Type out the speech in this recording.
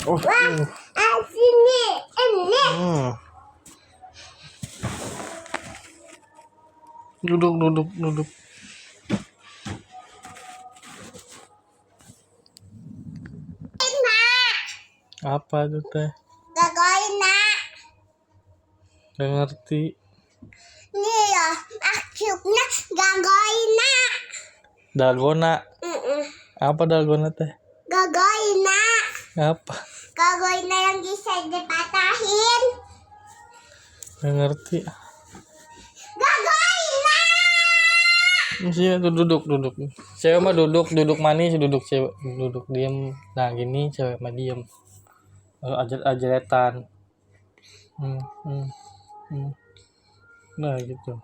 Oh, Sini, ini. Duduk. Apa tuh teh? Gagawin na. Gak ngerti. Nih ya, akhirnya gagawin na. Dalgona. Apa dalgona teh? Gagawin na. Apa? Gagawin na yang bisa dipatahin. Gak ngerti. Gagawin na. Sini tuh duduk. Cewek mah duduk manis, duduk cewek, duduk diem. Nah gini cewek mah diem. Ajaretan. Nah gitu.